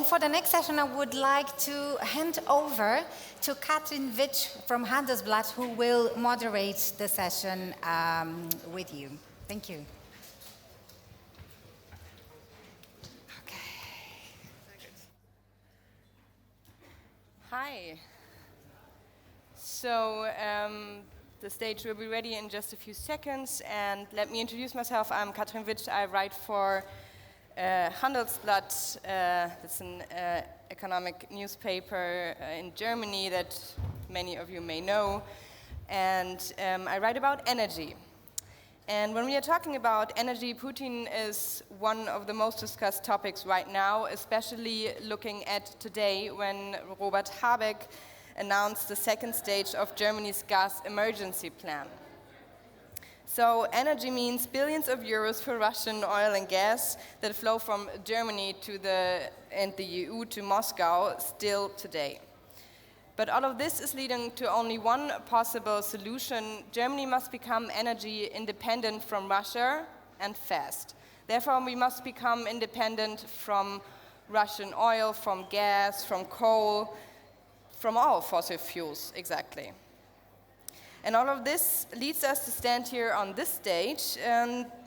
And for the next session, I would like to hand over to Katrin Witsch from Handelsblatt, who will moderate the session with you. Thank you. Hi. So the stage will be ready in just a few seconds, and let me introduce myself. I'm Katrin Witsch. I write for Handelsblatt. It's an economic newspaper in Germany that many of you may know, and I write about energy. And when we are talking about energy, Putin is one of the most discussed topics right now, especially looking at today when Robert Habeck announced the second stage of Germany's gas emergency plan. So energy means billions of euros for Russian oil and gas that flow from Germany to and the EU to Moscow still today. But all of this is leading to only one possible solution. Germany must become energy independent from Russia, and fast. Therefore, we must become independent from Russian oil, from gas, from coal, from all fossil fuels, exactly. And all of this leads us to stand here on this stage,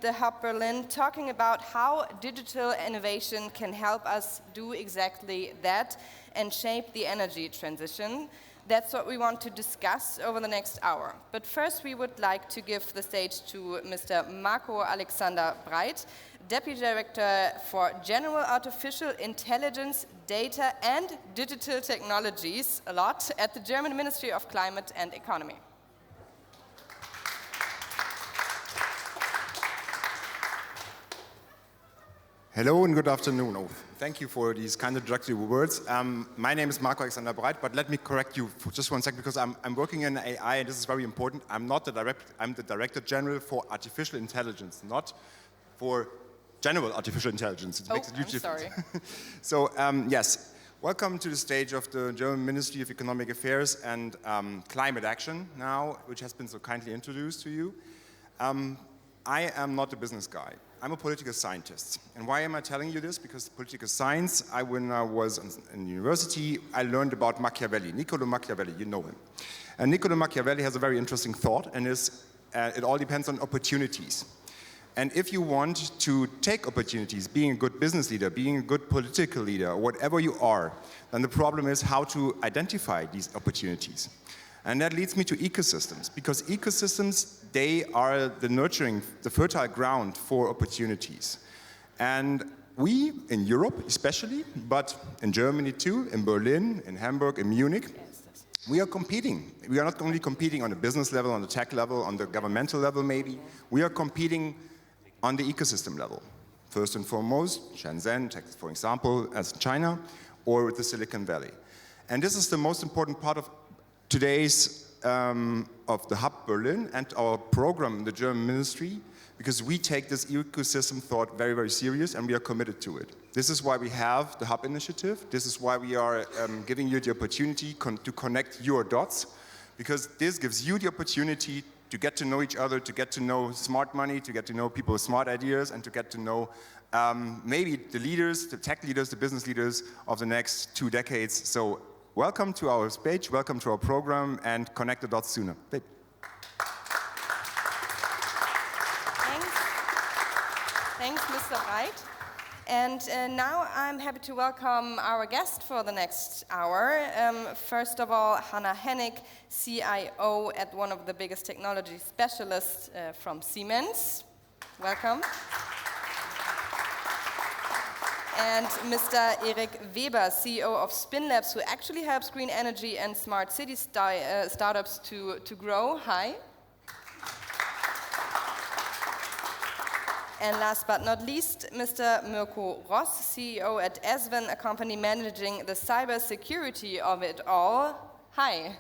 the Hub Berlin, talking about how digital innovation can help us do exactly that and shape the energy transition. That's what we want to discuss over the next hour. But first, we would like to give the stage to Mr. Mirko Alexander Breit, Deputy Director for General Artificial Intelligence, Data and Digital Technologies, a lot, at the German Ministry of Climate and Economy. Hello and good afternoon. Oh, thank you for these kind of introductory words. My name is Mirko Alexander Breit, but let me correct you for just one second because I'm working in AI and this is very important. I'm not the director, I'm the Director General for Artificial Intelligence, not for General Artificial Intelligence. It makes a huge difference. Sorry. So yes, welcome to the stage of the German Ministry of Economic Affairs and Climate Action now, which has been so kindly introduced to you. I am not a business guy. I'm a political scientist. And why am I telling you this? Because political science, when I was in university, I learned about Machiavelli, Niccolo Machiavelli, you know him. And Niccolo Machiavelli has a very interesting thought, and it all depends on opportunities. And if you want to take opportunities, being a good business leader, being a good political leader, or whatever you are, then the problem is how to identify these opportunities. And that leads me to ecosystems, because ecosystems, they are the nurturing, the fertile ground for opportunities. And we, in Europe especially, but in Germany too, in Berlin, in Hamburg, in Munich, we are competing. We are not only competing on the business level, on the tech level, on the governmental level maybe, we are competing on the ecosystem level. First and foremost, Shenzhen, for example, as China, or the Silicon Valley. And this is the most important part of today's of the Hub Berlin and our program in the German ministry, because we take this ecosystem thought very, very serious and we are committed to it. This is why we have the Hub initiative. This is why we are giving you the opportunity to connect your dots, because this gives you the opportunity to get to know each other, to get to know smart money, to get to know people with smart ideas, and to get to know maybe the leaders, the tech leaders, the business leaders of the next 2 decades. So welcome to our stage, welcome to our program, and connect the dots sooner. Thanks. Thanks, Mr. Breit. And now I'm happy to welcome our guest for the next hour. First of all, Hanna Hennig, CIO at one of the biggest technology specialists from Siemens. Welcome. And Mr. Erik Weber, CEO of SpinLab, who actually helps green energy and smart city startups to grow. Hi. And last but not least, Mr. Mirko Ross, CEO at ascin, a company managing the cybersecurity of it all. Hi.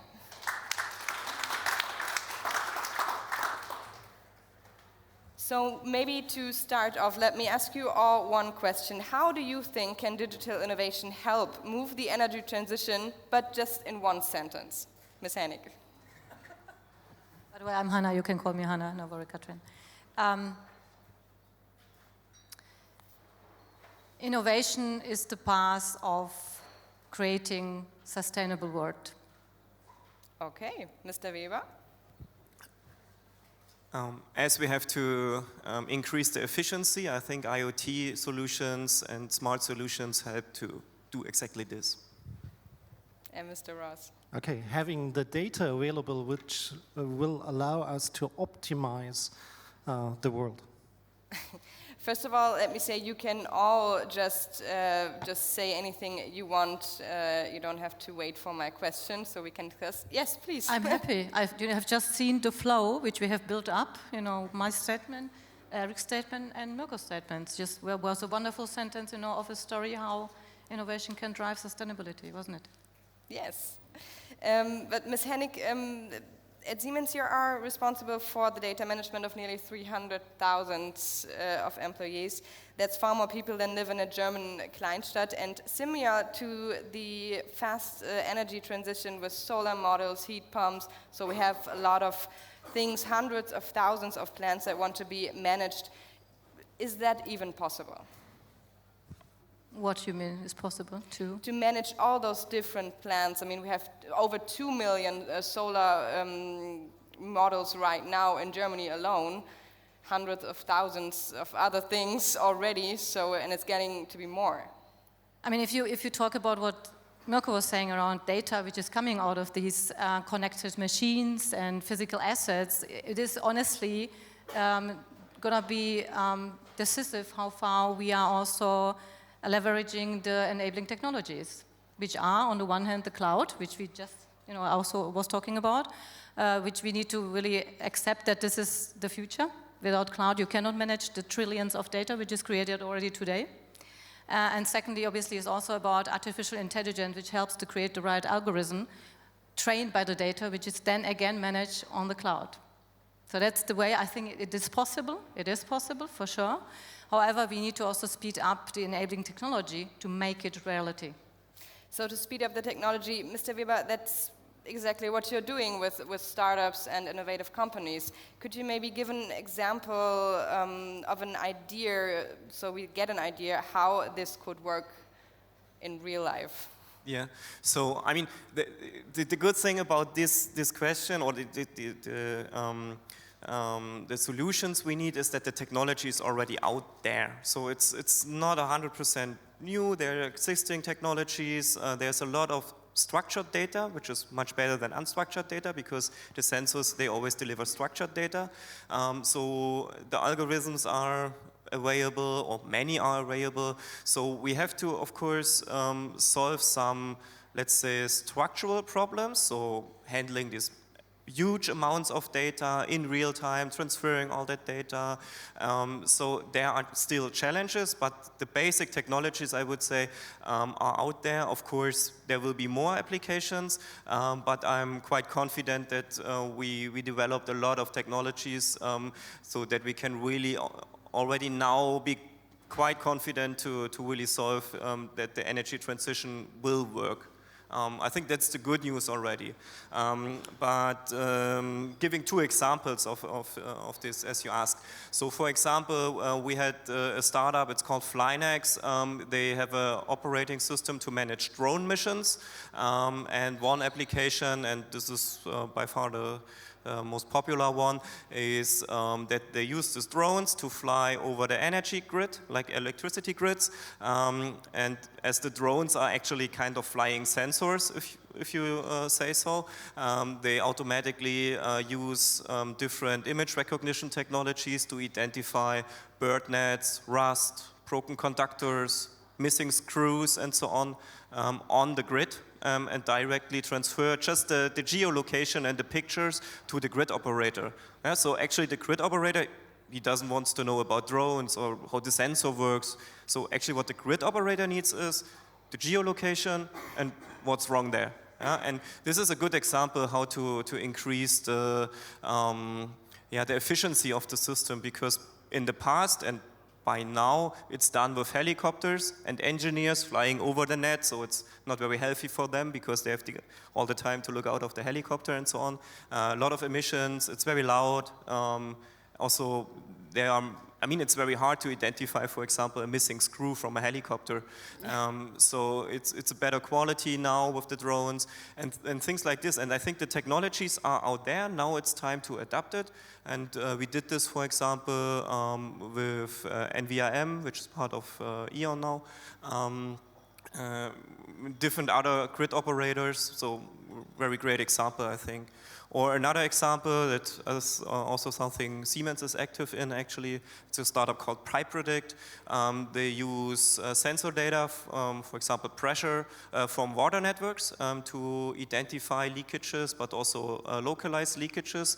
So maybe to start off, let me ask you all one question. How do you think can digital innovation help move the energy transition, but just in one sentence? Ms. Hennig. By the way, I'm Hanna. You can call me Hanna. No worry, Katrin. Innovation is the path of creating sustainable world. Okay, Mr. Weber? As we have to increase the efficiency, I think IoT solutions and smart solutions help to do exactly this. And Mr. Ross? Okay, having the data available which will allow us to optimize the world. First of all, let me say you can all just say anything you want. You don't have to wait for my question, so we can discuss. Yes, please. I'm happy. You have just seen the flow which we have built up. You know, my statement, Eric's statement, and Mirko's statements. Just was a wonderful sentence, of a story how innovation can drive sustainability, wasn't it? Yes. But Ms. Hennig, at Siemens, you are responsible for the data management of nearly 300,000 of employees. That's far more people than live in a German Kleinstadt. And similar to the fast energy transition with solar models, heat pumps, so we have a lot of things, hundreds of thousands of plants that want to be managed. Is that even possible? What you mean is possible to? To manage all those different plants. I mean, we have over 2 million solar models right now in Germany alone, hundreds of thousands of other things already, so, and it's getting to be more. I mean, if you talk about what Mirko was saying around data which is coming out of these connected machines and physical assets, it is honestly going to be decisive how far we are also leveraging the enabling technologies, which are, on the one hand, the cloud, which we just, also was talking about, which we need to really accept that this is the future. Without cloud, you cannot manage the trillions of data which is created already today. And secondly, obviously, is also about artificial intelligence, which helps to create the right algorithm trained by the data, which is then again managed on the cloud. So that's the way I think it is possible. It is possible, for sure. However, we need to also speed up the enabling technology to make it reality. So to speed up the technology, Mr. Weber, that's exactly what you're doing with startups and innovative companies. Could you maybe give an example of an idea so we get an idea how this could work in real life? Yeah, so I mean, the good thing about this question or the solutions we need is that the technology is already out there. So it's not 100% new. There are existing technologies. There's a lot of structured data, which is much better than unstructured data because the sensors, they always deliver structured data. So the algorithms are available, or many are available. So we have to, of course, solve some, let's say, structural problems. So handling these huge amounts of data in real time, transferring all that data. So there are still challenges, but the basic technologies, I would say, are out there. Of course, there will be more applications, but I'm quite confident that we developed a lot of technologies so that we can really already now be quite confident to really solve that the energy transition will work. I think that's the good news already. But giving two examples of this, as you asked. So for example, we had a startup, it's called Flynex. They have an operating system to manage drone missions. And one application, and this is by far the most popular one, is that they use these drones to fly over the energy grid, like electricity grids. And as the drones are actually kind of flying sensors, if you say so, they automatically use different image recognition technologies to identify bird nets, rust, broken conductors, missing screws, and so on the grid. And directly transfer just the geolocation and the pictures to the grid operator. Yeah, so actually the grid operator, he doesn't want to know about drones or how the sensor works. So actually what the grid operator needs is the geolocation and what's wrong there. Yeah, and this is a good example how to increase the efficiency of the system, because in the past and by now, it's done with helicopters and engineers flying over the net, so it's not very healthy for them because they have all the time to look out of the helicopter and so on. A lot of emissions, it's very loud. Also, there are I mean, it's very hard to identify, for example, a missing screw from a helicopter. So it's a better quality now with the drones and things like this. And I think the technologies are out there. Now it's time to adapt it. And we did this, for example, with NVIM, which is part of E.ON now. Different other grid operators, so very great example, I think. Or another example that is also something Siemens is active in, actually. It's a startup called PriPredict. They use sensor data, for example, pressure from water networks to identify leakages, but also localize leakages.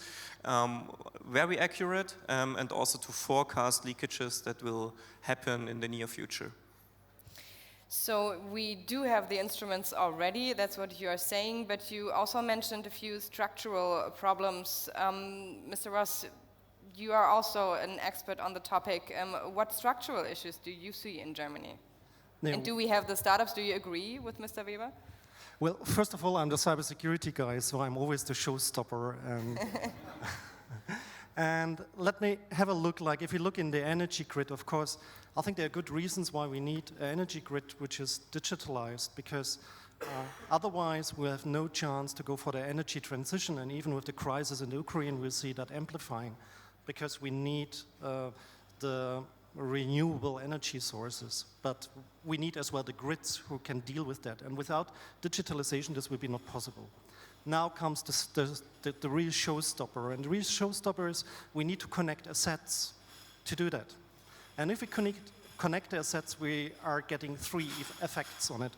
Very accurate, and also to forecast leakages that will happen in the near future. So we do have the instruments already, that's what you are saying, but you also mentioned a few structural problems. Mr. Ross, you are also an expert on the topic. What structural issues do you see in Germany? No. And do we have the startups? Do you agree with Mr. Weber? Well, first of all, I'm the cybersecurity guy, so I'm always the showstopper. And let me have a look, like if you look in the energy grid, of course, I think there are good reasons why we need an energy grid which is digitalized, because otherwise we'll have no chance to go for the energy transition, and even with the crisis in Ukraine, we'll see that amplifying, because we need the renewable energy sources, but we need as well the grids who can deal with that, and without digitalization this will be not possible. Now comes the real showstopper, and the real showstopper is we need to connect assets to do that. And if we connect the assets, we are getting three effects on it.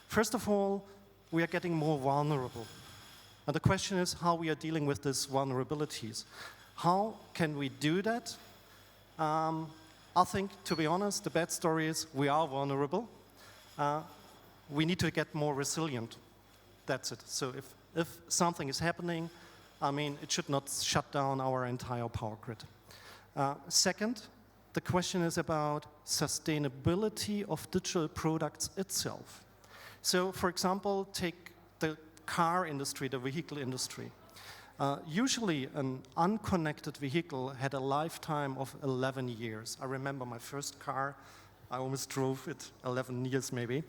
First of all, we are getting more vulnerable. And the question is how we are dealing with these vulnerabilities. How can we do that? I think, to be honest, the bad story is we are vulnerable. We need to get more resilient. That's it. So if something is happening, I mean, it should not shut down our entire power grid. Second, the question is about sustainability of digital products itself. So, for example, take the car industry, the vehicle industry. Usually, an unconnected vehicle had a lifetime of 11 years. I remember my first car, I almost drove it 11 years maybe.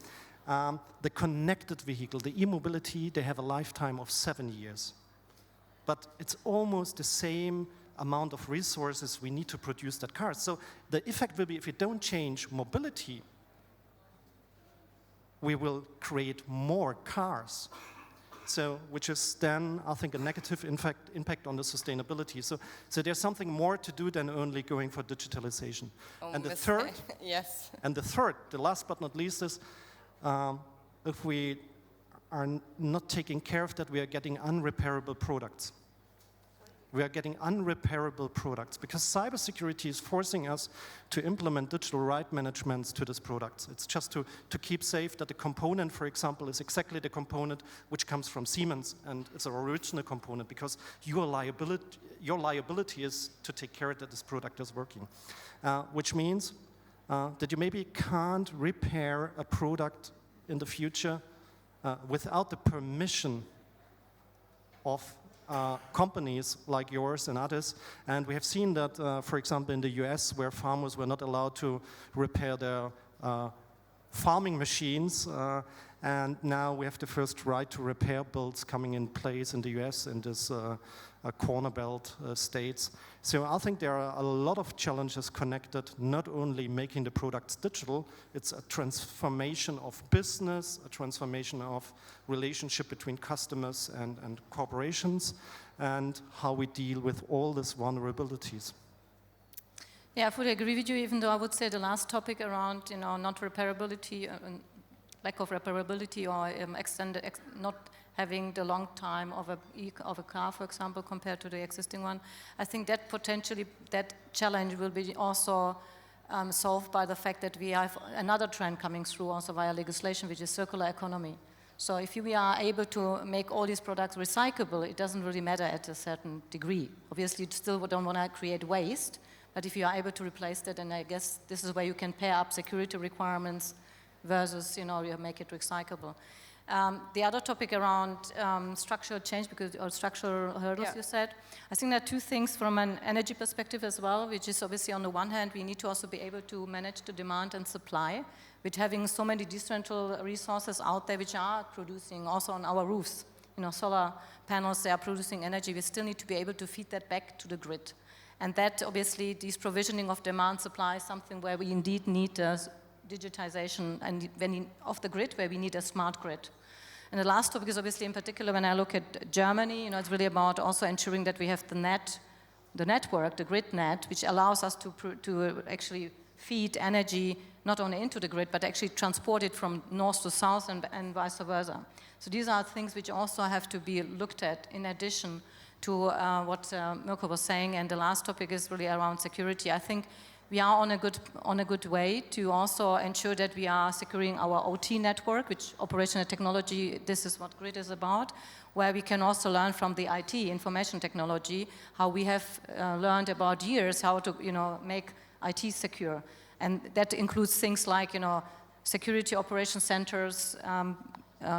The connected vehicle, the e-mobility, they have a lifetime of 7 years. But it's almost the same amount of resources we need to produce that car. So the effect will be, if we don't change mobility, we will create more cars. So, which is then, I think, a negative impact on the sustainability. So there's something more to do than only going for digitalization. Oh, and the third, yes. And the last but not least is, if we are not taking care of that, we are getting unrepairable products. We are getting unrepairable products because cybersecurity is forcing us to implement digital right managements to these products. It's just to keep safe that the component, for example, is exactly the component which comes from Siemens, and it's an original component, because your liability is to take care that this product is working. Which means that you maybe can't repair a product in the future without the permission of companies like yours and others. And we have seen that, for example, in the US, where farmers were not allowed to repair their farming machines, and now we have the first right to repair bills coming in place in the US in this corner belt states. So I think there are a lot of challenges connected, not only making the products digital, it's a transformation of business, a transformation of relationship between customers and corporations, and how we deal with all these vulnerabilities. Yeah, I fully agree with you, even though I would say the last topic around, not repairability, lack of repairability, or not having the long time of a car, for example, compared to the existing one. I think that potentially, that challenge will be also solved by the fact that we have another trend coming through also via legislation, which is circular economy. So if we are able to make all these products recyclable, it doesn't really matter at a certain degree. Obviously, you still don't want to create waste, but if you are able to replace that, then I guess this is where you can pair up security requirements versus, you make it recyclable. The other topic around structural change, or structural hurdles, you said, I think there are two things from an energy perspective as well, which is obviously on the one hand, we need to also be able to manage the demand and supply, with having so many decentral resources out there which are producing also on our roofs. Solar panels, they are producing energy. We still need to be able to feed that back to the grid. And that, obviously, this provisioning of demand supply is something where we indeed need digitization of the grid, where we need a smart grid. And the last topic is obviously, in particular, when I look at Germany, it's really about also ensuring that we have the network, the grid net, which allows us to actually feed energy not only into the grid, but actually transport it from north to south and vice versa. So these are things which also have to be looked at in addition to what Mirko was saying. And the last topic is really around security. I think we are on a good way to also ensure that we are securing our OT network, which operational technology, this is what grid is about, where we can also learn from the IT, information technology, how we have learned about years how to make IT secure. And that includes things like security operation centers,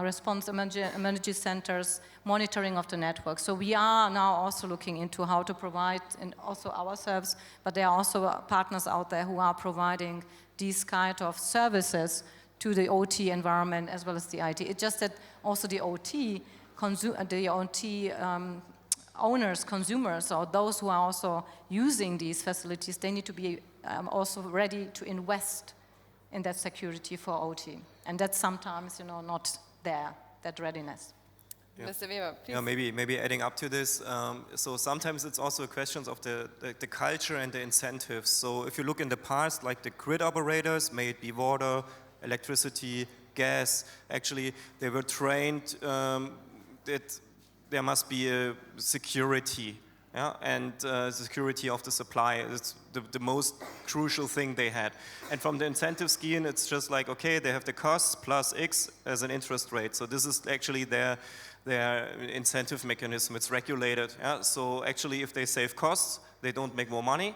response emergency centers, monitoring of the network. So we are now also looking into how to provide, and also ourselves, but there are also partners out there who are providing these kind of services to the OT environment as well as the IT. It's just that also the OT owners, consumers, or those who are also using these facilities, they need to be also ready to invest in that security for OT. And that's sometimes, not there, that readiness. Yeah. Mr. Weber, please. Yeah, maybe adding up to this. So sometimes it's also a question of the culture and the incentives. So if you look in the past, like the grid operators, may it be water, electricity, gas, actually they were trained that there must be a security. Yeah, and security of the supply is the most crucial thing they had. And from the incentive scheme, it's just like, okay, they have the costs plus X as an interest rate. So this is actually their incentive mechanism. It's regulated. Yeah? So actually, if they save costs, they don't make more money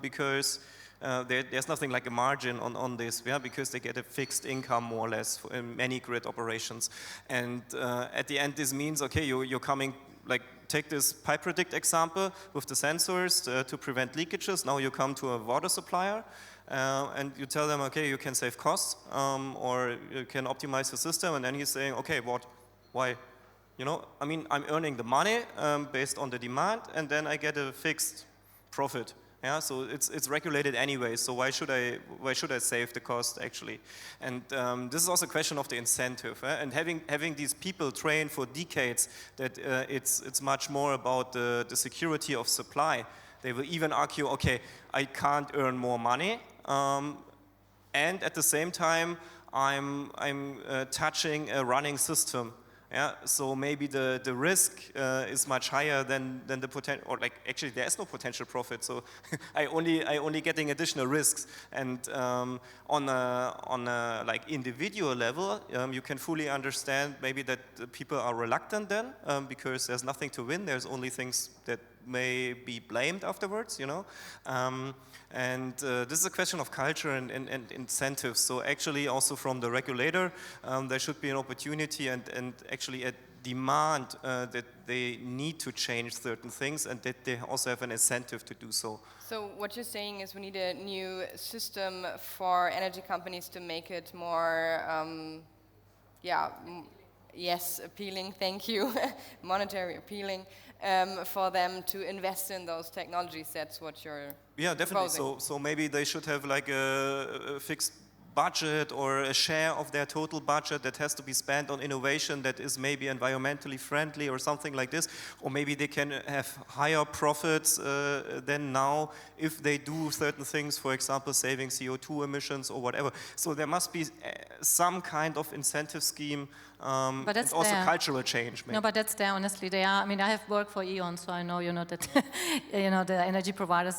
because there's nothing like a margin on this, yeah, because they get a fixed income more or less in many grid operations. And at the end, this means, okay, you're coming, like, take this pipe predict example with the sensors to prevent leakages. Now you come to a water supplier and you tell them, okay, you can save costs or you can optimize the system. And then he's saying, okay, what? Why? I mean, I'm earning the money based on the demand, and then I get a fixed profit. Yeah, so it's regulated anyway. So why should I save the cost actually? And this is also a question of the incentive. And having these people trained for decades that it's much more about the security of supply. They will even argue, okay, I can't earn more money, and at the same time I'm touching a running system. Yeah, so maybe the risk is much higher than the potential, or like actually there is no potential profit. So I only getting additional risks. And on a like individual level, you can fully understand maybe that the people are reluctant then because there's nothing to win. There's only things that may be blamed afterwards, and this is a question of culture and incentives. So actually also from the regulator, there should be an opportunity and actually a demand that they need to change certain things and that they also have an incentive to do so. So what you're saying is we need a new system for energy companies to make it more, yes, appealing, thank you, monetary appealing, for them to invest in those technology sets, what you're definitely. proposing. So maybe they should have like a fixed budget or a share of their total budget that has to be spent on innovation that is maybe environmentally friendly or something like this. Or maybe they can have higher profits than now if they do certain things, for example, saving CO2 emissions or whatever. So there must be some kind of incentive scheme but that's and also there. Cultural change. Maybe. No, but that's there, honestly. They are, I mean, I have worked for E.ON, so I know, that, the energy providers,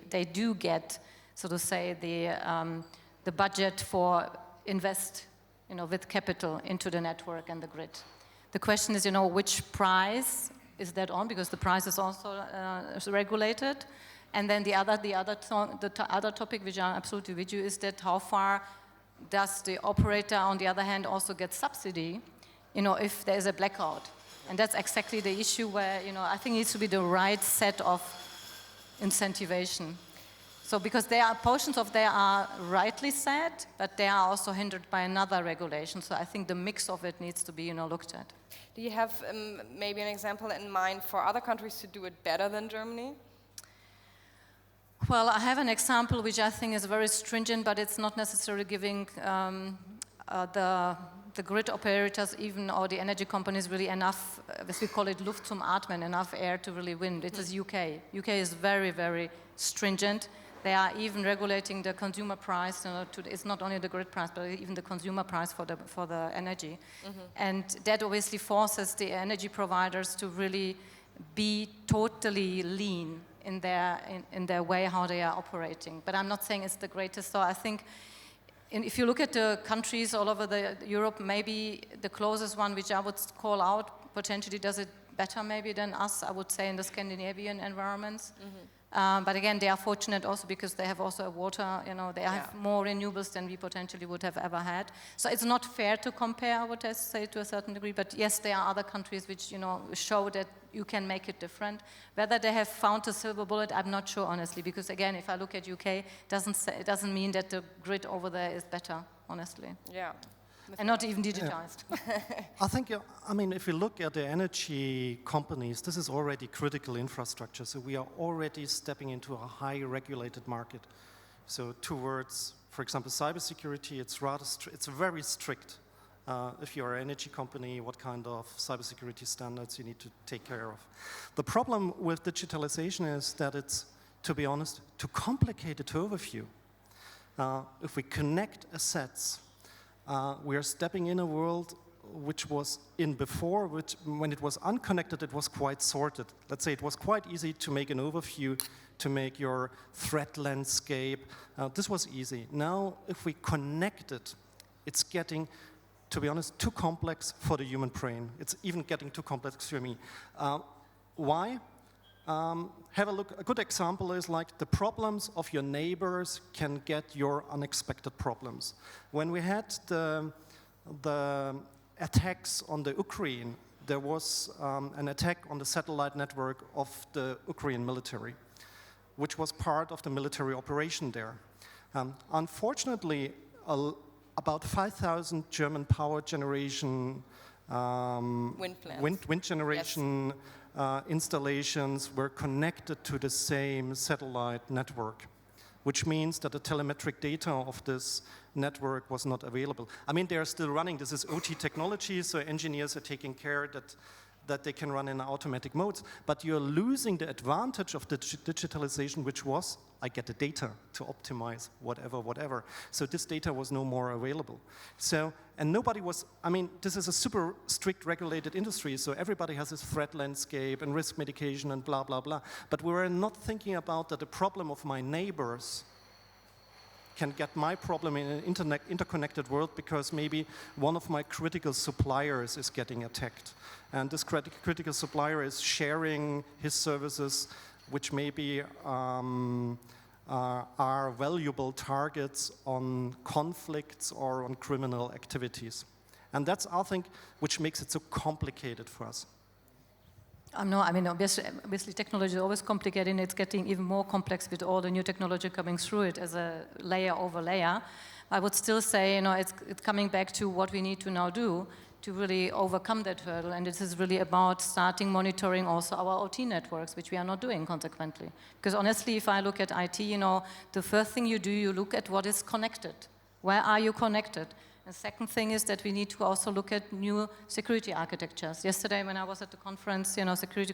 they do get, so to say, the budget for invest, with capital into the network and the grid. The question is, which price is that on? Because the price is also regulated. And then the other topic, which I'm absolutely with you, is that how far does the operator, on the other hand, also get subsidy if there is a blackout. And that's exactly the issue where, I think it needs to be the right set of incentivation. So because there are portions of there are rightly set, but they are also hindered by another regulation. So I think the mix of it needs to be, looked at. Do you have maybe an example in mind for other countries to do it better than Germany? Well, I have an example which I think is very stringent, but it's not necessarily giving the grid operators even or the energy companies really enough, as we call it, Luft zum Atmen, enough air to really win. It is UK. UK is very, very stringent. They are even regulating the consumer price. It's not only the grid price, but even the consumer price for the energy. And that obviously forces the energy providers to really be totally lean in their way how they are operating. But I'm not saying it's the greatest. So I think if you look at the countries all over Europe, maybe the closest one which I would call out potentially does it better maybe than us, I would say, in the Scandinavian environments. But again, they are fortunate also because they have also water, they have more renewables than we potentially would have ever had. So it's not fair to compare, I would say, to a certain degree. But yes, there are other countries which, show that you can make it different. Whether they have found a silver bullet, I'm not sure, honestly, because again, if I look at UK, it doesn't mean that the grid over there is better, honestly. Yeah. And not even digitized. I think, if you look at the energy companies, this is already critical infrastructure. So we are already stepping into a high regulated market. So towards, for example, cybersecurity, it's very strict. If you're an energy company, what kind of cybersecurity standards you need to take care of. The problem with digitalization is that it's, to be honest, too complicated to overview. If we connect assets, we are stepping in a world which was in before, when it was unconnected, it was quite sorted. Let's say it was quite easy to make an overview, to make your threat landscape. This was easy. Now, if we connect it, it's getting, to be honest, too complex for the human brain. It's even getting too complex for me. Why? Have a look. A good example is like the problems of your neighbors can get your unexpected problems. When we had the attacks on the Ukraine, there was an attack on the satellite network of the Ukrainian military, which was part of the military operation there. Unfortunately, about 5,000 German power generation wind generation installations were connected to the same satellite network, which means that the telemetric data of this network was not available. They are still running. This is OT technology, so engineers are taking care that they can run in automatic modes, but you're losing the advantage of the digitalization, which was, I get the data to optimize whatever. So this data was no more available. So, and nobody was, this is a super strict regulated industry, so everybody has this threat landscape and risk mitigation and blah, blah, blah. But we were not thinking about that the problem of my neighbors can get my problem in an interconnected world because maybe one of my critical suppliers is getting attacked. And this critical supplier is sharing his services, which maybe are valuable targets on conflicts or on criminal activities. And that's, I think, which makes it so complicated for us. No, obviously technology is always complicated, and it's getting even more complex with all the new technology coming through it as a layer over layer. I would still say, it's coming back to what we need to now do to really overcome that hurdle, and this is really about starting monitoring also our OT networks, which we are not doing consequently. Because honestly, if I look at IT, the first thing you do, you look at what is connected. Where are you connected? The second thing is that we need to also look at new security architectures. Yesterday, when I was at the conference, cybersecurity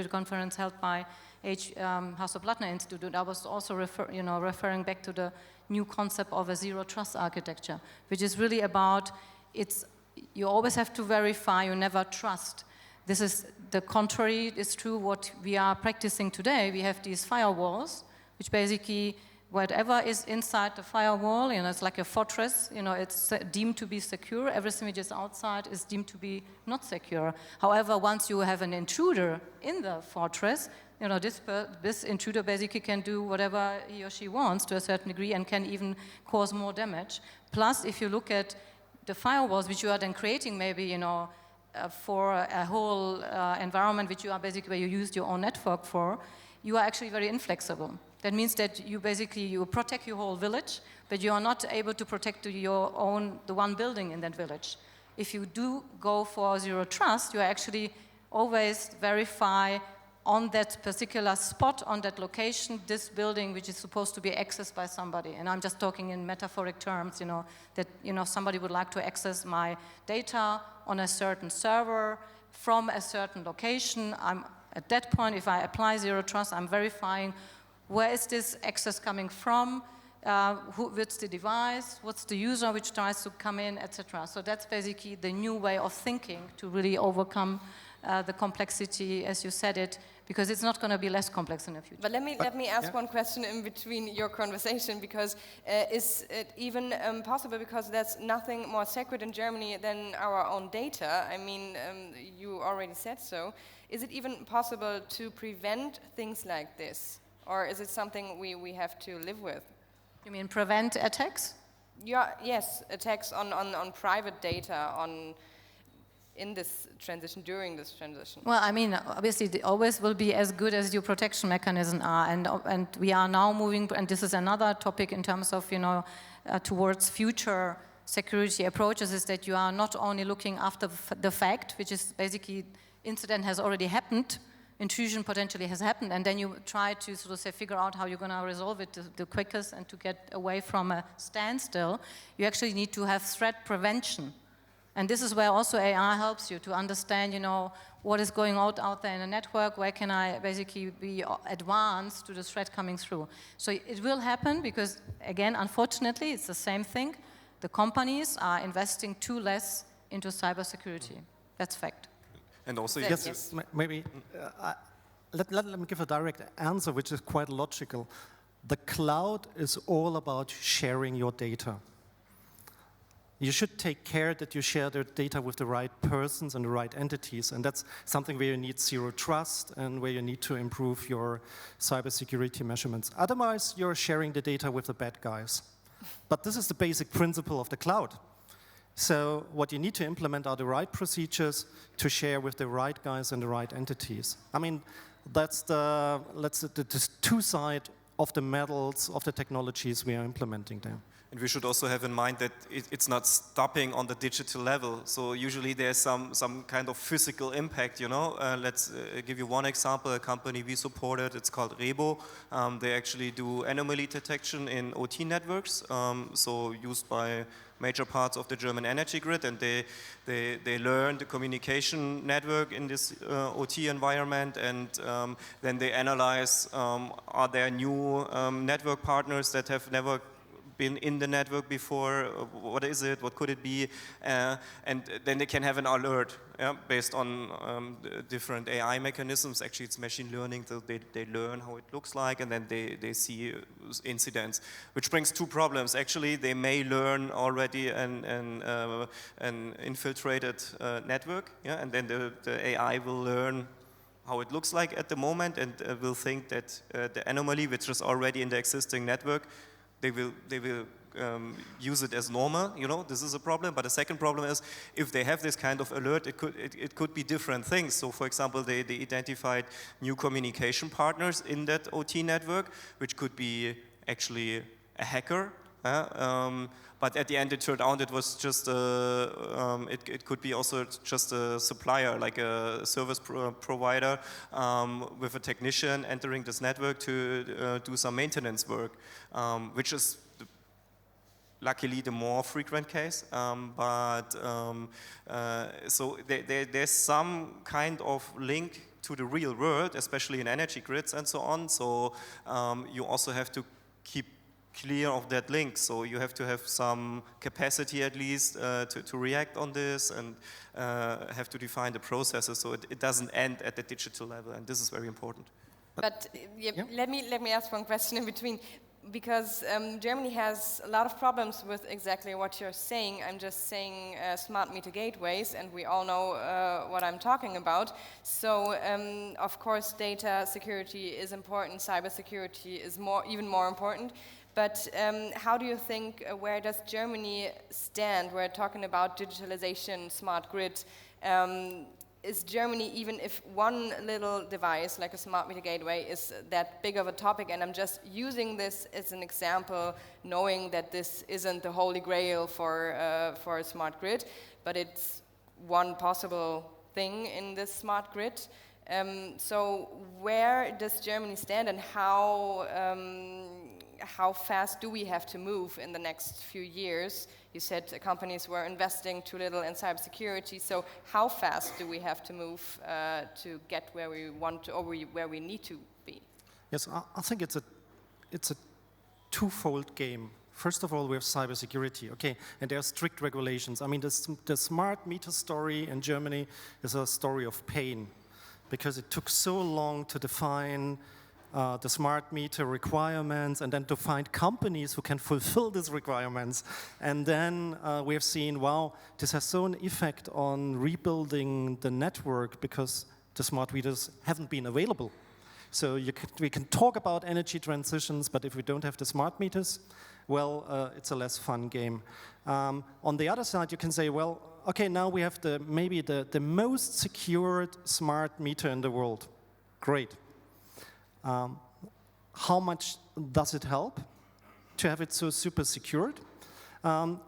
conference held by Hasso-Plattner Institute, I was also referring back to the new concept of a zero trust architecture, which is really about you always have to verify, you never trust. This is the contrary is true what we are practicing today. We have these firewalls, which basically whatever is inside the firewall, it's like a fortress, it's deemed to be secure. Everything which is outside is deemed to be not secure. However, once you have an intruder in the fortress, this intruder basically can do whatever he or she wants to a certain degree and can even cause more damage. Plus, if you look at the firewalls, which you are then creating maybe, for a whole environment which you are basically where you use your own network for, you are actually very inflexible. That means that you protect your whole village, but you are not able to protect the one building in that village. If you do go for zero trust, you actually always verify on that particular spot, on that location, this building which is supposed to be accessed by somebody. And I'm just talking in metaphoric terms, that somebody would like to access my data on a certain server from a certain location. At that point, if I apply zero trust, I'm verifying where is this access coming from, what's the device, what's the user which tries to come in, etc. So that's basically the new way of thinking to really overcome the complexity, as you said it, because it's not going to be less complex in the future. But let me ask one question in between your conversation, because is it even possible, because there's nothing more sacred in Germany than our own data? I mean, you already said so. Is it even possible to prevent things like this? Or is it something we have to live with? You mean prevent attacks? Yeah, yes, attacks on private data, in this transition, during this transition. Well, I mean, obviously, they always will be as good as your protection mechanisms are, and we are now moving, and this is another topic in terms of, towards future security approaches, is that you are not only looking after the fact, which is basically incident has already happened, intrusion potentially has happened, and then you try to sort of figure out how you're going to resolve it the quickest and to get away from a standstill. You actually need to have threat prevention. And this is where also AI helps you to understand, what is going on out there in the network, where can I basically be advanced to the threat coming through. So it will happen because, again, unfortunately, it's the same thing. The companies are investing too less into cybersecurity. That's fact. And also, yes. Maybe let me give a direct answer, which is quite logical. The cloud is all about sharing your data. You should take care that you share the data with the right persons and the right entities, and that's something where you need zero trust and where you need to improve your cybersecurity measurements. Otherwise, you're sharing the data with the bad guys. But this is the basic principle of the cloud. So what you need to implement are the right procedures to share with the right guys and the right entities. I mean, that's the two sides of the medals of the technologies we are implementing there. And we should also have in mind that it's not stopping on the digital level. So usually there's some kind of physical impact, Let's give you one example, a company we supported, it's called Rebo. They actually do anomaly detection in OT networks, so used by major parts of the German energy grid, and they learn the communication network in this OT environment, and then they analyze, are there new network partners that have never been in the network before, what is it, what could it be, and then they can have an alert based on different AI mechanisms. Actually, it's machine learning, so they learn how it looks like, and then they see incidents, which brings two problems. Actually, they may learn already an infiltrated network, and then the AI will learn how it looks like at the moment, and will think that the anomaly, which is already in the existing network, they will use it as normal, this is a problem. But the second problem is, if they have this kind of alert, it could be different things. So for example, they identified new communication partners in that OT network, which could be actually a hacker. But at the end, it turned out it was just it could be also just a supplier, like a service provider with a technician entering this network to do some maintenance work, which is luckily the more frequent case. So there's some kind of link to the real world, especially in energy grids and so on. So you also have to keep clear of that link, so you have to have some capacity at least to react on this, and have to define the processes so it doesn't end at the digital level, and this is very important. But let me ask one question in between. because Germany has a lot of problems with exactly what you're saying. I'm just saying smart meter gateways, and we all know what I'm talking about. So, of course, data security is important. Cybersecurity is even more important. But how do you think, where does Germany stand? We're talking about digitalization, smart grid. Is Germany, even if one little device like a smart meter gateway is that big of a topic, and I'm just using this as an example, knowing that this isn't the holy grail for a smart grid, but it's one possible thing in this smart grid. So where does Germany stand, and how fast do we have to move in the next few years? You said companies were investing too little in cybersecurity, so how fast do we have to move to get where we want to, or where we need to be? Yes, I think it's a twofold game. First of all, we have cybersecurity, okay, and there are strict regulations. I mean, the smart meter story in Germany is a story of pain, because it took so long to define the smart meter requirements, and then to find companies who can fulfill these requirements. And then we have seen, wow, this has so an effect on rebuilding the network because the smart meters haven't been available. So we can talk about energy transitions, but if we don't have the smart meters, well, it's a less fun game. On the other side, you can say, well, okay, now we have maybe the most secured smart meter in the world. Great. How much does it help to have it so super secured?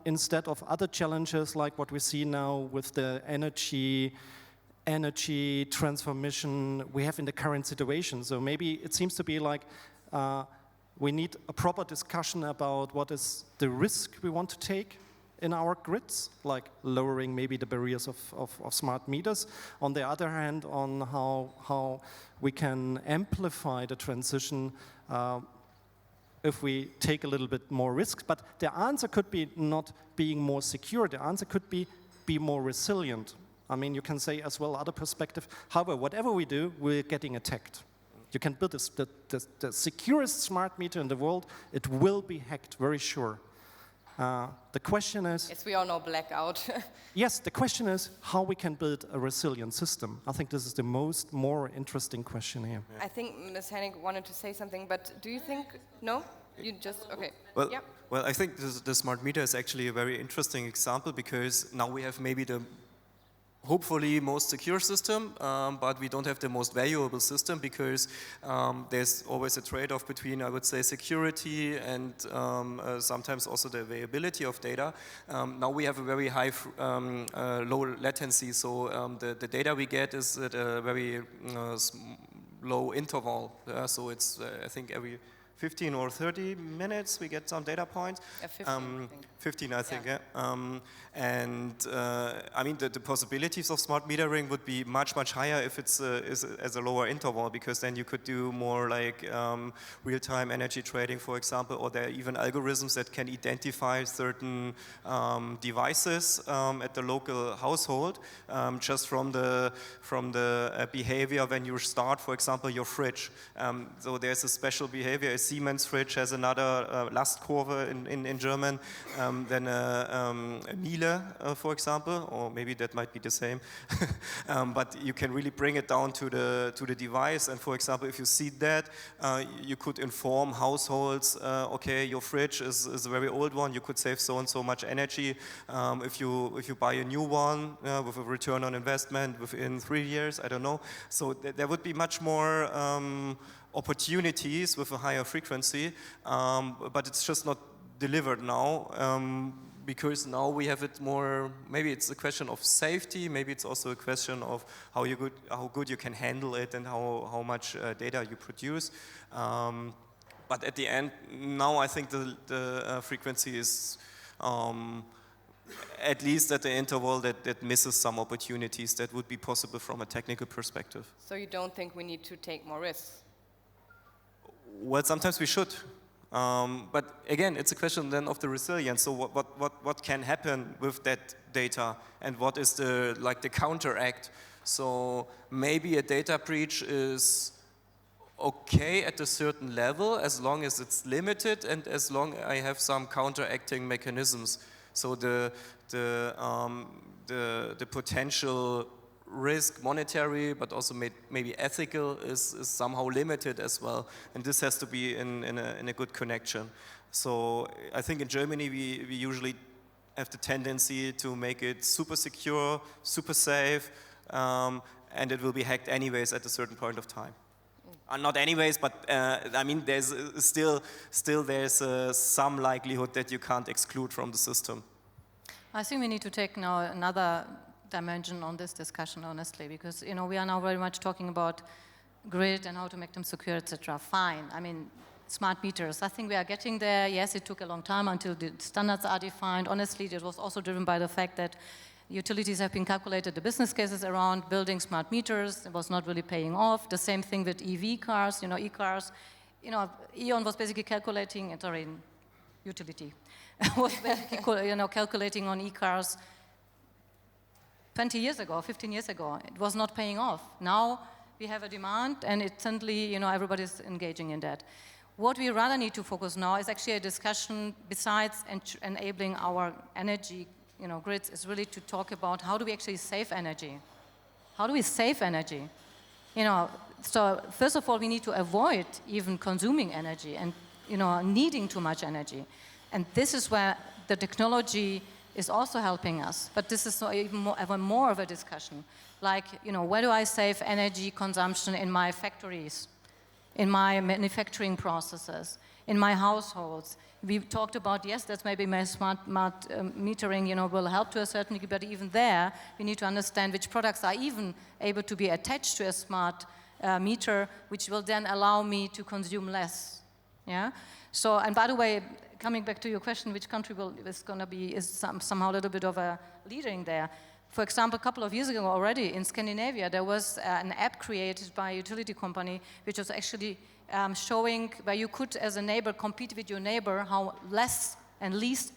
Instead of other challenges like what we see now with the energy transformation we have in the current situation. So maybe it seems to be like we need a proper discussion about what is the risk we want to take in our grids, like lowering maybe the barriers of smart meters. On the other hand, on how we can amplify the transition if we take a little bit more risks. But the answer could be not being more secure. The answer could be more resilient. I mean, you can say as well other perspective. However, whatever we do, we're getting attacked. You can build the securest smart meter in the world. It will be hacked, very sure. The question is... Yes, we all know blackout. Yes, the question is how we can build a resilient system. I think this is the more interesting question here. I think Ms. Hennig wanted to say something, but do you think... No? You just... Okay. Well, yep. Well, I think the smart meter is actually a very interesting example, because now we have maybe the hopefully most secure system, but we don't have the most valuable system, because there's always a trade-off between, I would say, security and sometimes also the availability of data. Now we have a very high low latency, so the data we get is at a very low interval. So it's I think every 15 or 30 minutes we get some data points. 15, I think. 15, I think, yeah. And I mean, the possibilities of smart metering would be much, much higher if it's as a lower interval, because then you could do more like real-time energy trading, for example, or there are even algorithms that can identify certain devices at the local household just from the behavior when you start, for example, your fridge. So there's a special behavior. A Siemens fridge has another Lastkurve in German than a Miele, for example, or maybe that might be the same. But you can really bring it down to the device. And for example, if you see that, you could inform households, okay, your fridge is a very old one, you could save so and so much energy. If you buy a new one with a return on investment within 3 years, I don't know. So there would be much more opportunities with a higher frequency, but it's just not delivered now, because now we have it more, maybe it's a question of safety, maybe it's also a question of how good you can handle it and how much data you produce. But at the end, now I think the frequency is at least at the interval that misses some opportunities that would be possible from a technical perspective. So you don't think we need to take more risks? Well, sometimes we should. But again, it's a question then of the resilience. So what can happen with that data, and what is the counteract? So maybe a data breach is okay at a certain level, as long as it's limited and as long I have some counteracting mechanisms. So the potential risk, monetary, but also maybe ethical, is somehow limited as well. And this has to be in a good connection. So I think in Germany we usually have the tendency to make it super secure, super safe, and it will be hacked anyways at a certain point of time. Not anyways, but I mean, there's still there's some likelihood that you can't exclude from the system. I think we need to take now another dimension on this discussion, honestly, because we are now very much talking about grid and how to make them secure, etc. Fine. I mean, smart meters. I think we are getting there. Yes, it took a long time until the standards are defined. Honestly, it was also driven by the fact that utilities have been calculated, the business cases around building smart meters. It was not really paying off. The same thing with EV cars, e-cars. E.ON was basically calculating, utility, was basically calculating on e-cars 20 years ago, 15 years ago. It was not paying off. Now we have a demand, and it suddenly, everybody's engaging in that. What we rather need to focus now is actually a discussion besides enabling our energy grids, is really to talk about how do we actually save energy? How do we save energy? So first of all, we need to avoid even consuming energy and needing too much energy. And this is where the technology is also helping us. But this is even more of a discussion. Like, where do I save energy consumption in my factories, in my manufacturing processes, in my households? We talked about, yes, that's maybe my smart metering, will help to a certain degree, but even there, we need to understand which products are even able to be attached to a smart meter, which will then allow me to consume less. Yeah. So, and by the way, coming back to your question, which country is somehow a little bit of a leading there. For example, a couple of years ago already in Scandinavia, there was an app created by a utility company, which was actually showing where you could, as a neighbor, compete with your neighbor, how less and least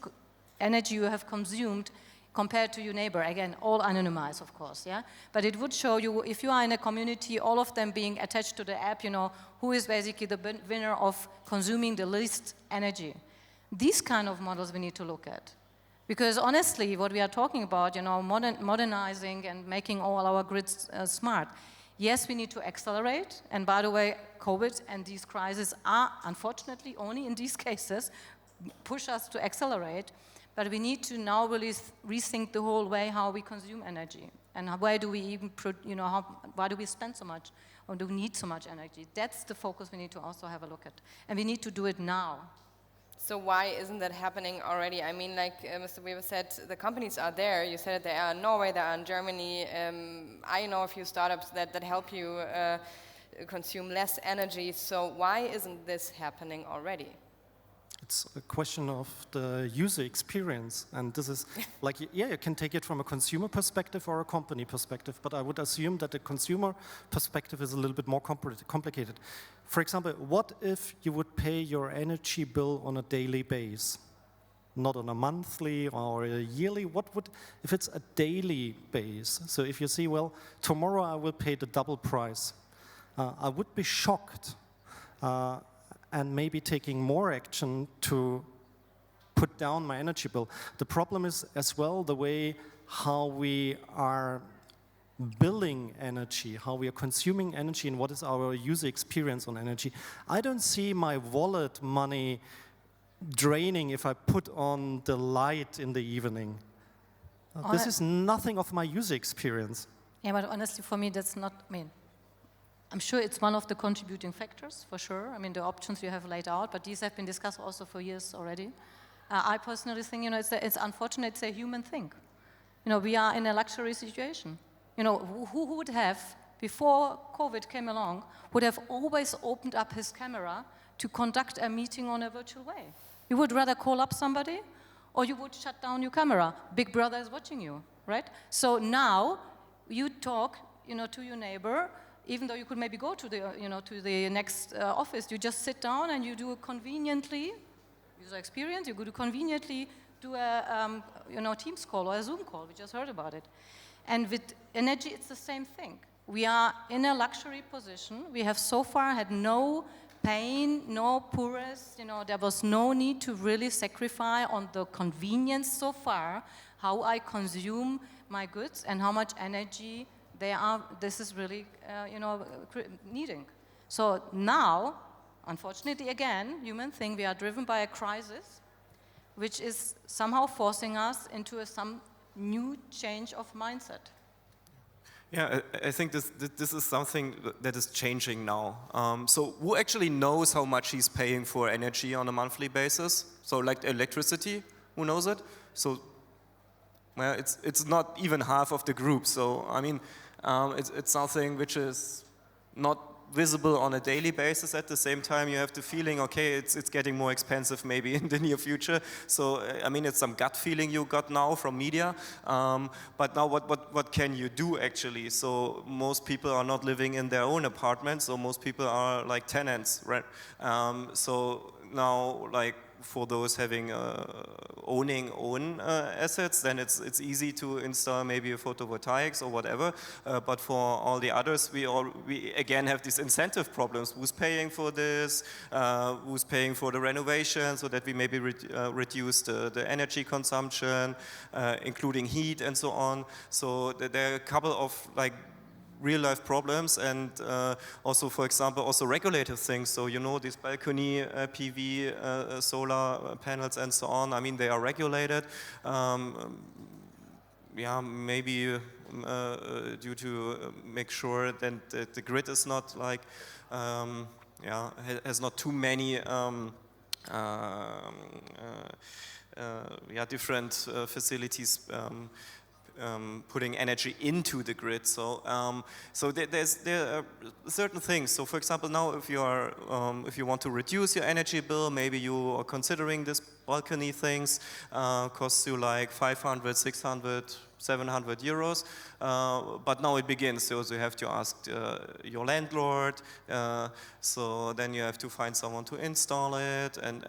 energy you have consumed compared to your neighbor. Again, all anonymized, of course, yeah? But it would show you, if you are in a community, all of them being attached to the app, who is basically the winner of consuming the least energy. These kind of models we need to look at. Because honestly, what we are talking about, modernizing and making all our grids smart. Yes, we need to accelerate, and by the way, COVID and these crises are, unfortunately, only in these cases, push us to accelerate, but we need to now really rethink the whole way how we consume energy, and why do we even, why do we spend so much, or do we need so much energy? That's the focus we need to also have a look at, and we need to do it now. So why isn't that happening already? I mean, like Mr. Weber said, the companies are there. You said they are in Norway, they are in Germany. I know a few startups that help you consume less energy. So why isn't this happening already? It's a question of the user experience, and this is like, yeah, you can take it from a consumer perspective or a company perspective, but I would assume that the consumer perspective is a little bit more complicated. For example, what if you would pay your energy bill on a daily basis, not on a monthly or a yearly? What would, if it's a daily base? So if you see, well, tomorrow I will pay the double price, I would be shocked. And maybe taking more action to put down my energy bill. The problem is as well the way how we are billing energy, how we are consuming energy, and what is our user experience on energy. I don't see my wallet money draining if I put on the light in the evening. This is nothing of my user experience. Yeah, but honestly, for me, that's not, I'm sure it's one of the contributing factors, for sure. I mean, the options you have laid out, but these have been discussed also for years already. I personally think, it's unfortunate, it's a human thing. We are in a luxury situation. Who would have, before COVID came along, would have always opened up his camera to conduct a meeting on a virtual way? You would rather call up somebody, or you would shut down your camera. Big Brother is watching you, right? So now, you talk, to your neighbor, even though you could maybe go to the, to the next office, you just sit down and you do it conveniently, user experience, you go to conveniently do a, Teams call or a Zoom call. We just heard about it. And with energy, it's the same thing. we are in a luxury position. We have so far had no pain, no poorest, there was no need to really sacrifice on the convenience so far, how I consume my goods and how much energy this is really, needing. So now, unfortunately again, human thing, we are driven by a crisis, which is somehow forcing us into some new change of mindset. Yeah, I think this is something that is changing now. So who actually knows how much he's paying for energy on a monthly basis? So like electricity, who knows it? So well, it's not even half of the group. So I mean, it's something which is not visible on a daily basis. At the same time, you have the feeling, okay, it's getting more expensive maybe in the near future. So I mean, it's some gut feeling you got now from media. But now, what can you do actually? So most people are not living in their own apartments. So most people are like tenants, right? So now, like, for those having owning own assets, then it's easy to install maybe a photovoltaics or whatever. But for all the others, we again have these incentive problems. Who's paying for this? Who's paying for the renovation so that we maybe reduce the energy consumption, including heat and so on. So there are a couple of like real-life problems, and also, for example, also regulative things. So these balcony PV, solar panels, and so on. I mean, they are regulated. Yeah, maybe due to make sure that the grid is not like, has not too many. Different facilities. Putting energy into the grid. So there are certain things. So for example, now if you want to reduce your energy bill, maybe you are considering this balcony things, costs you like 500, 600, 700 euros. But now it begins. So you have to ask your landlord. So then you have to find someone to install it, and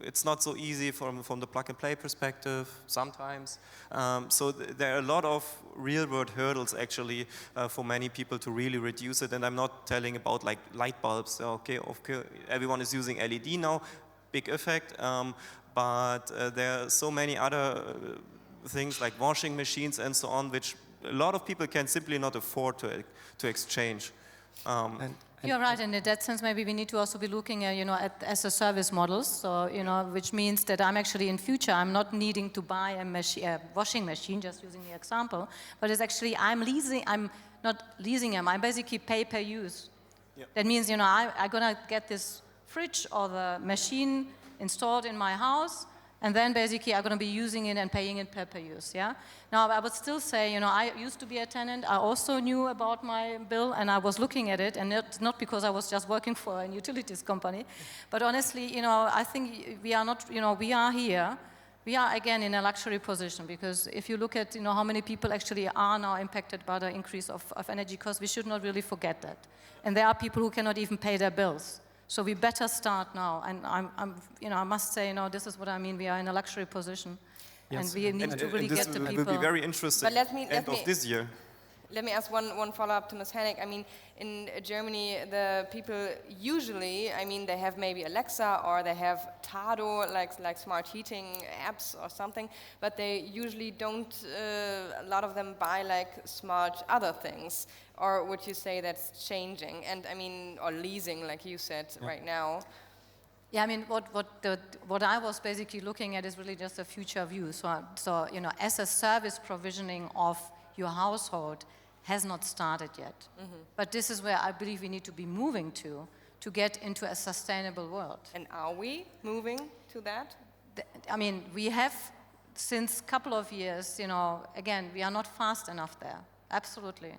it's not so easy from the plug-and-play perspective sometimes. So there are a lot of real-world hurdles actually for many people to really reduce it. And I'm not telling about like light bulbs. Okay, everyone is using LED now, big effect. But there are so many other things like washing machines and so on, which a lot of people can simply not afford to exchange. You're right, and in that sense, maybe we need to also be looking at as a service models. So, which means that I'm actually in future, I'm not needing to buy a washing machine, just using the example, but it's actually I'm not leasing them, I basically pay per use. Yep. That means, I'm gonna get this fridge or the machine installed in my house, and then basically I'm going to be using it and paying it per use, yeah? Now, I would still say, I used to be a tenant. I also knew about my bill, and I was looking at it, and it's not because I was just working for a utilities company. But honestly, I think we are not, we are here. We are, again, in a luxury position, because if you look at, how many people actually are now impacted by the increase of energy costs, we should not really forget that. And there are people who cannot even pay their bills. So we better start now, and I must say, this is what I mean. We are in a luxury position, yes. And we need to really get the people. It will be very interesting. But end of this year. Let me ask one follow-up to Ms. Hennig. I mean, in Germany, the people usually, they have maybe Alexa or they have Tado, like smart heating apps or something, but they usually don't, a lot of them buy like smart other things. Or would you say that's changing? And or leasing, like you said, right now. Yeah, what I was basically looking at is really just a future view. So as a service provisioning of your household has not started yet. Mm-hmm. But this is where I believe we need to be moving to get into a sustainable world. And are we moving to that? We have, since a couple of years, again, we are not fast enough there. Absolutely.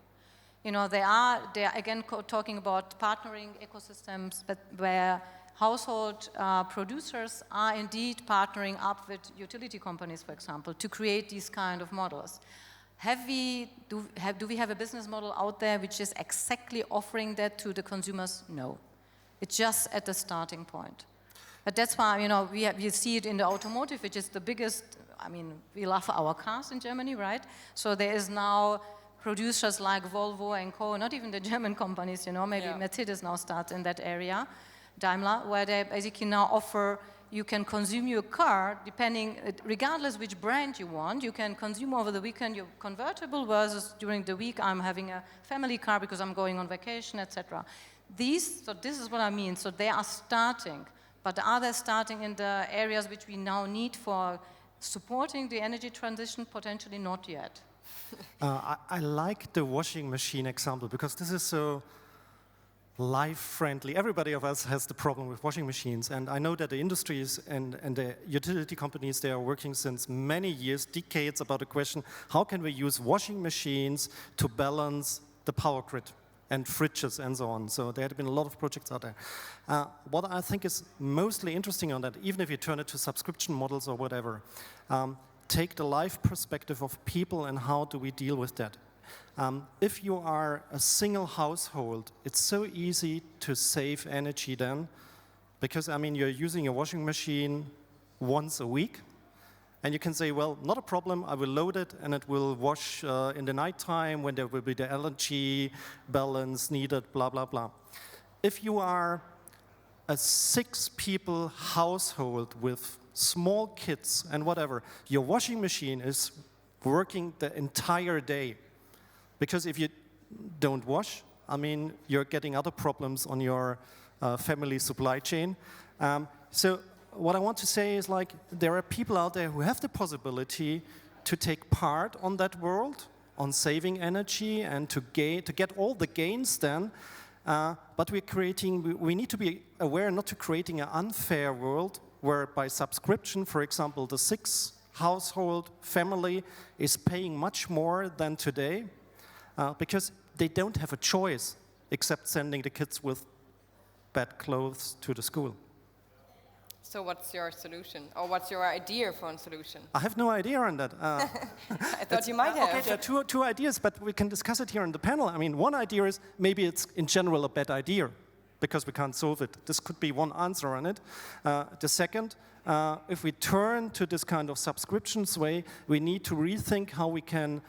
They are again talking about partnering ecosystems, but where household producers are indeed partnering up with utility companies, for example, to create these kind of models. Do we have a business model out there which is exactly offering that to the consumers? No. It's just at the starting point. But that's why, we see it in the automotive, which is the biggest, we love our cars in Germany, right? So there is now producers like Volvo and Co., not even the German companies, maybe Mercedes now starts in that area, Daimler, where they basically now offer, you can consume your car regardless which brand you want. You can consume over the weekend your convertible versus during the week I'm having a family car because I'm going on vacation, etc. So this is what I mean. So they are starting, but are they starting in the areas which we now need for supporting the energy transition? Potentially not yet. I like the washing machine example because this is so life-friendly. Everybody of us has the problem with washing machines, and I know that the industries and the utility companies, they are working since many years, decades, about the question, how can we use washing machines to balance the power grid and fridges and so on. So there have been a lot of projects out there. What I think is mostly interesting on that, even if you turn it to subscription models or whatever, take the life perspective of people and how do we deal with that. If you are a single household, it's so easy to save energy then, because you're using a washing machine once a week, and you can say, well, not a problem, I will load it and it will wash in the nighttime when there will be the energy balance needed, blah, blah, blah. If you are a 6-people household with small kids and whatever, your washing machine is working the entire day. Because if you don't wash, you're getting other problems on your family supply chain. So what I want to say is, there are people out there who have the possibility to take part on that world, on saving energy and to get all the gains then. But we need to be aware not to creating an unfair world where by subscription, for example, the 6-household family is paying much more than today. Because they don't have a choice except sending the kids with bad clothes to the school. So what's your solution? Or what's your idea for a solution? I have no idea on that. I thought you might have. Okay, there are two ideas, but we can discuss it here on the panel. One idea is maybe it's in general a bad idea because we can't solve it. This could be one answer on it. The second, if we turn to this kind of subscriptions way, we need to rethink how we can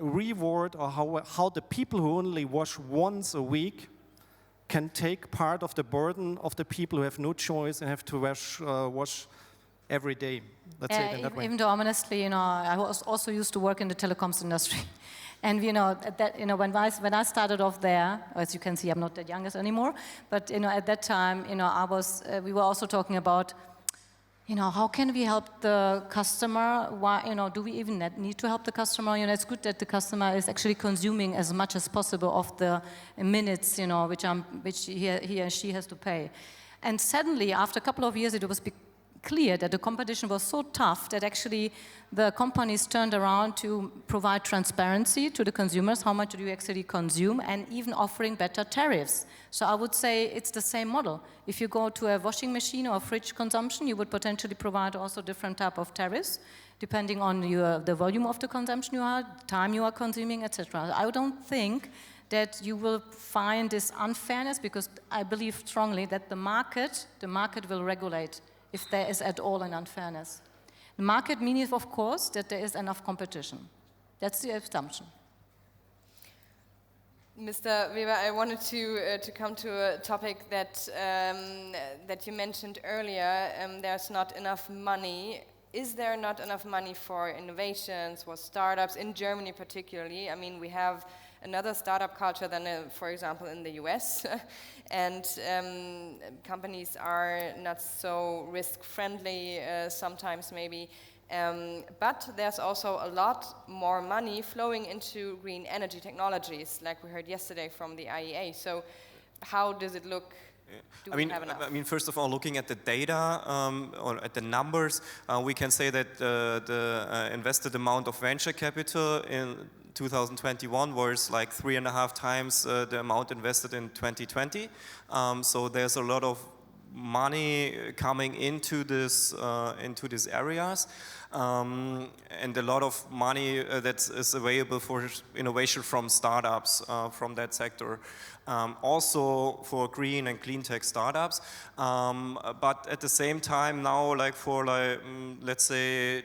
reward or how the people who only wash once a week can take part of the burden of the people who have no choice and have to wash every day. Let's say it in that way. Even though honestly, I was also used to work in the telecoms industry. And when I started off there, as you can see, I'm not that youngest anymore. But at that time, we were also talking about, how can we help the customer? Why, do we even need to help the customer? It's good that the customer is actually consuming as much as possible of the minutes, which he or she has to pay. And suddenly, after a couple of years, it was clear that the competition was so tough that actually the companies turned around to provide transparency to the consumers, how much do you actually consume, and even offering better tariffs. So I would say it's the same model. If you go to a washing machine or a fridge consumption, you would potentially provide also different type of tariffs, depending on the volume of the consumption you are, time you are consuming, etc. I don't think that you will find this unfairness, because I believe strongly that the market will regulate if there is at all an unfairness. The market means, of course, that there is enough competition. That's the assumption. Mr. Weber, I wanted to come to a topic that you mentioned earlier. There's not enough money. Is there not enough money for innovations, for startups, in Germany particularly? We have another startup culture than, for example, in the US. And companies are not so risk-friendly sometimes maybe. But there's also a lot more money flowing into green energy technologies, like we heard yesterday from the IEA. So how does it look? We have enough? First of all, looking at the data or at the numbers, we can say that the invested amount of venture capital in 2021 was like 3.5 times the amount invested in 2020. So there's a lot of money coming into these areas, and a lot of money that is available for innovation from startups from that sector, also for green and clean tech startups. But at the same time now, let's say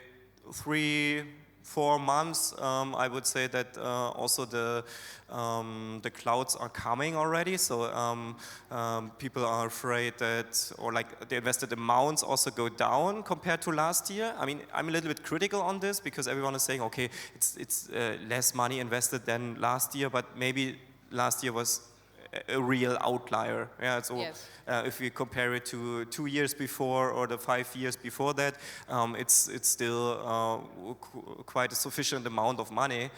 4 months, I would say that also the clouds are coming already. So people are afraid that, or like the invested amounts also go down compared to last year. I mean, I'm a little bit critical on this because everyone is saying, okay, it's less money invested than last year, but maybe last year was a real outlier. Yeah, so Yes. if we compare it to 2 years before or the 5 years before that, it's still quite a sufficient amount of money.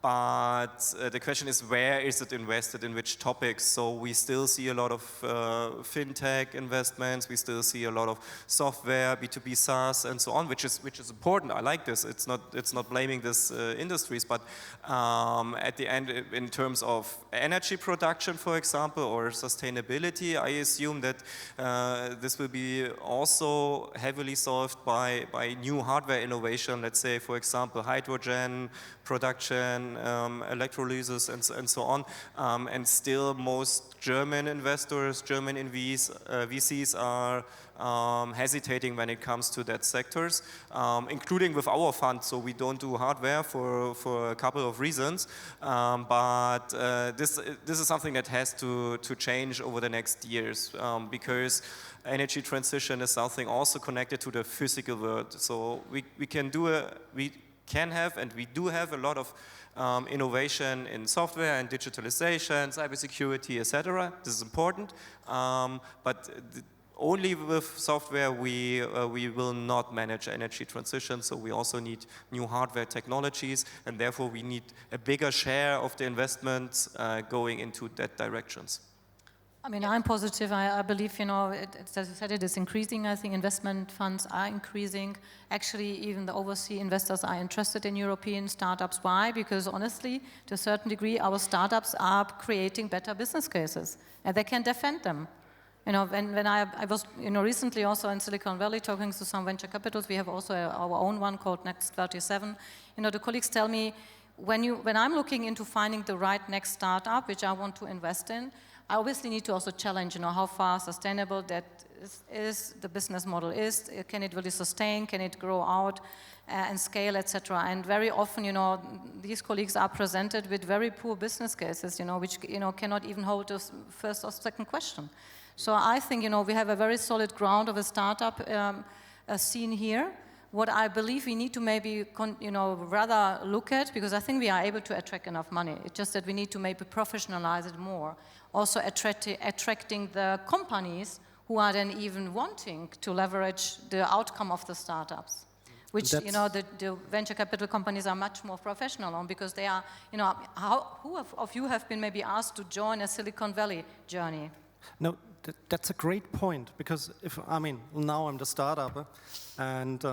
But the question is, where is it invested, in which topics? So we still see a lot of fintech investments, we still see a lot of software, B2B SaaS, and so on, which is important. I like this. It's not blaming these industries, but at the end, in terms of energy production, for example, or sustainability, I assume that this will be also heavily solved by new hardware innovation. Let's say, for example, hydrogen production, electrolysis, and so on. And still, most German investors, German VCs are hesitating when it comes to that sectors, including with our fund. So we don't do hardware for a couple of reasons, but this is something that has to change over the next years, because energy transition is something also connected to the physical world. So we can have, and we do have, a lot of innovation in software and digitalization, cybersecurity, etc. This is important, but only with software we will not manage energy transition. So we also need new hardware technologies, and therefore we need a bigger share of the investments going into that directions. I mean, I'm positive. I believe, as you said, it is increasing. I think investment funds are increasing. Actually, even the overseas investors are interested in European startups. Why? Because honestly, to a certain degree, our startups are creating better business cases, and they can defend them. When I was, recently also in Silicon Valley talking to some venture capitals, we have also our own one called Next 37. The colleagues tell me, when I'm looking into finding the right next startup, which I want to invest in, I obviously need to also challenge, how far sustainable that is, the business model is, can it really sustain, can it grow out and scale, etc. And very often, these colleagues are presented with very poor business cases, which, cannot even hold the first or second question. So I think, we have a very solid ground of a startup scene here. What I believe we need to maybe, rather look at, because I think we are able to attract enough money. It's just that we need to maybe professionalize it more. Also attracting the companies who are then even wanting to leverage the outcome of the startups, which, the venture capital companies are much more professional on, because they are, who of you have been maybe asked to join a Silicon Valley journey? No, that's a great point, because now I'm the startup and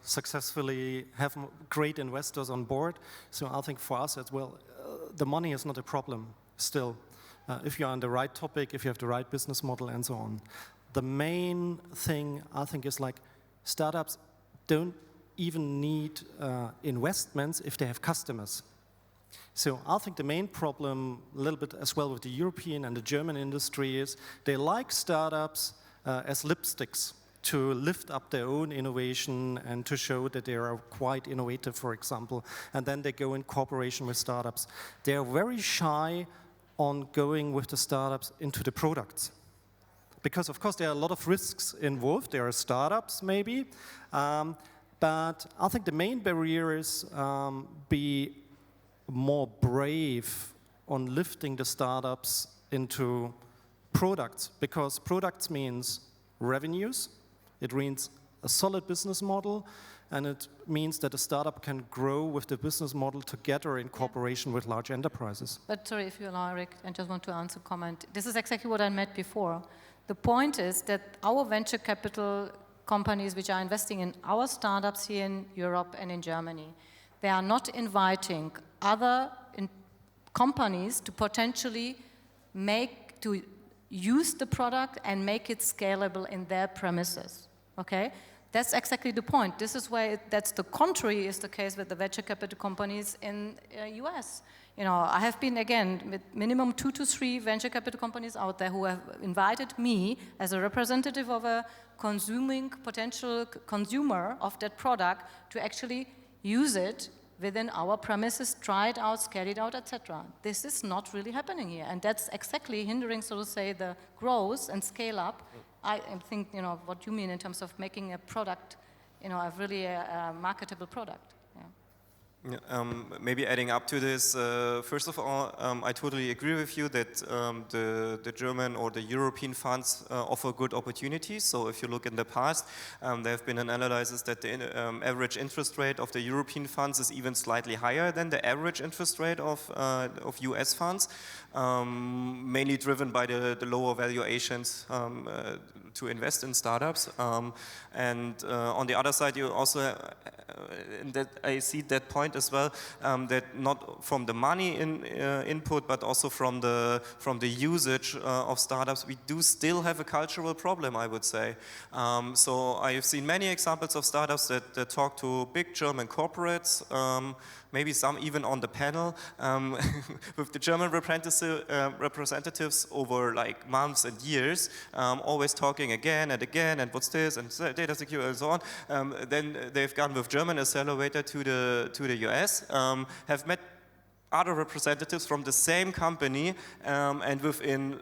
successfully have great investors on board. So I think for us as well, the money is not a problem still. If you're on the right topic, if you have the right business model and so on. The main thing I think is startups don't even need investments if they have customers. So I think the main problem, a little bit as well with the European and the German industry, is they like startups as lipsticks to lift up their own innovation and to show that they are quite innovative, for example, and then they go in cooperation with startups. They are very shy on going with the startups into the products. Because, of course, there are a lot of risks involved. There are startups, maybe. But I think the main barrier is be more brave on lifting the startups into products. Because products means revenues. It means a solid business model. And it means that a startup can grow with the business model together in cooperation with large enterprises. But sorry, if you allow, Rick, I just want to answer a comment. This is exactly what I meant before. The point is that our venture capital companies which are investing in our startups here in Europe and in Germany, they are not inviting other companies to potentially use the product and make it scalable in their premises, okay? That's exactly the point. This is where that's the contrary is the case with the venture capital companies in US. I have been, again, with minimum 2 to 3 venture capital companies out there who have invited me as a representative of a potential consumer of that product to actually use it within our premises, try it out, scale it out, etc. This is not really happening here, and that's exactly hindering, so to say, the growth and scale up. I think, you know, what you mean in terms of making a product, you know, a really marketable product. Maybe adding up to this, first of all, I totally agree with you that the German or the European funds offer good opportunities. So if you look in the past, there have been analyses that the average interest rate of the European funds is even slightly higher than the average interest rate of US funds, mainly driven by the lower valuations to invest in startups. And on the other side, you also, that I see that point as well, that not from the money input, but also from the usage of startups, we do still have a cultural problem, I would say. So I've seen many examples of startups that talk to big German corporates, maybe some even on the panel, with the German representatives over like months and years, always talking again and again, and what's this, and data security and so on. Then they've gone with German accelerator to the US, have met other representatives from the same company, and within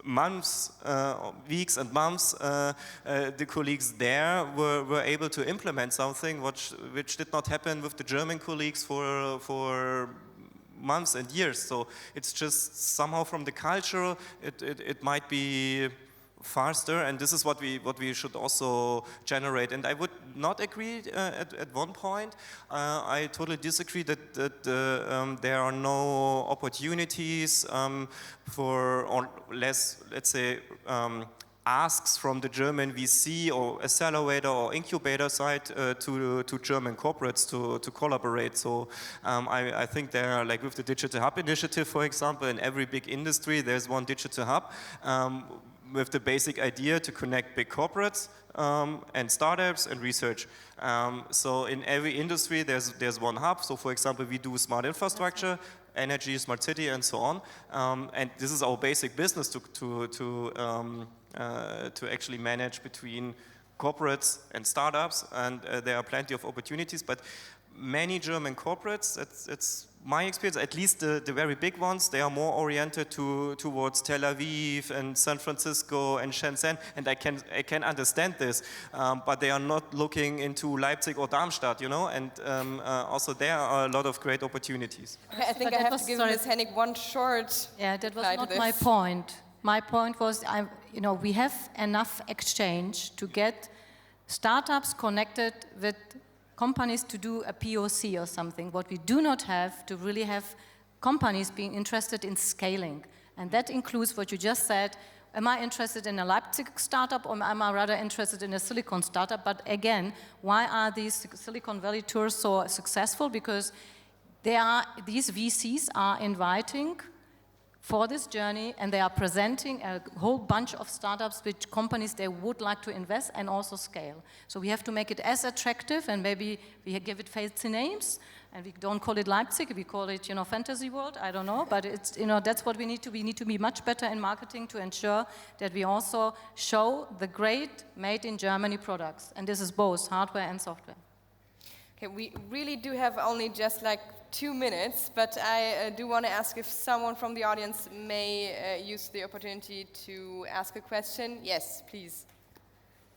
months, weeks and months, the colleagues there were able to implement something which did not happen with the German colleagues for months and years. So it's just somehow from the culture, it might be faster, and this is what we should also generate. And I would not agree at one point. I totally disagree that there are no opportunities for, or less, let's say, asks from the German VC or accelerator or incubator side to German corporates to collaborate. So I think there are, like with the Digital Hub initiative, for example, in every big industry there's one Digital Hub, with the basic idea to connect big corporates and startups and research. So in every industry there's one hub. So for example, we do smart infrastructure, energy, smart city, and so on. And this is our basic business to actually manage between corporates and startups. And there are plenty of opportunities. But many German corporates, it's my experience, at least the very big ones, they are more oriented towards Tel Aviv and San Francisco and Shenzhen, and I can understand this, but they are not looking into Leipzig or Darmstadt, you know, and also there are a lot of great opportunities. Okay, I think But I have to give Ms. Hennig one short. Yeah, that was reply to not this. my point. My point was, you know, we have enough exchange to get startups connected with companies to do a POC or something. What we do not have to really have companies being interested in scaling. And that includes what you just said. Am I interested in a Leipzig startup, or am I rather interested in a Silicon startup? But again, why are these Silicon Valley tours so successful? Because these VCs are inviting for this journey, and they are presenting a whole bunch of startups which companies they would like to invest and also scale. So we have to make it as attractive, and maybe we give it fancy names, and we don't call it Leipzig, we call it, you know, fantasy world, I don't know, but it's, you know, that's what we need to. We need to be much better in marketing to ensure that we also show the great made in Germany products, and this is both hardware and software. Okay, we really do have only just like 2 minutes, but I do want to ask if someone from the audience may use the opportunity to ask a question. Yes, please.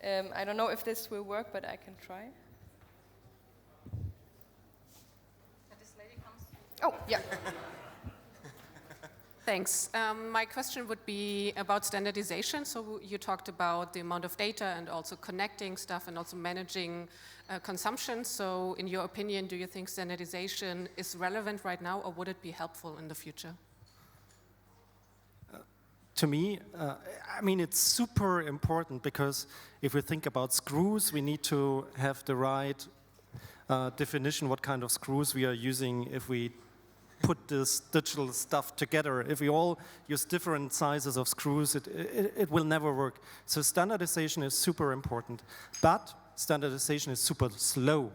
I don't know if this will work, but I can try. This lady comes. Oh, yeah. Thanks. My question would be about standardization. So you talked about the amount of data and also connecting stuff and also managing consumption. So in your opinion, do you think standardization is relevant right now, or would it be helpful in the future? To me, I mean, it's super important, because if we think about screws, we need to have the right definition what kind of screws we are using if we put this digital stuff together. If we all use different sizes of screws, it will never work. So standardization is super important, but standardization is super slow.